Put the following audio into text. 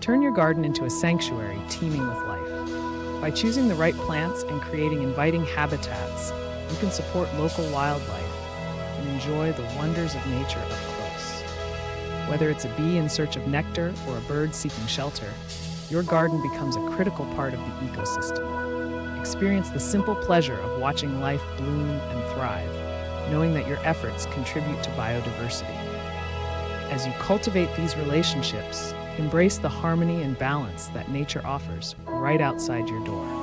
Turn your garden into a sanctuary teeming with life. By choosing the right plants and creating inviting habitats, you can support local wildlife and enjoy the wonders of nature up close. Whether it's a bee in search of nectar or a bird seeking shelter, your garden becomes a critical part of the ecosystem. Experience the simple pleasure of watching life bloom and thrive, knowing that your efforts contribute to biodiversity. As you cultivate these relationships, embrace the harmony and balance that nature offers right outside your door.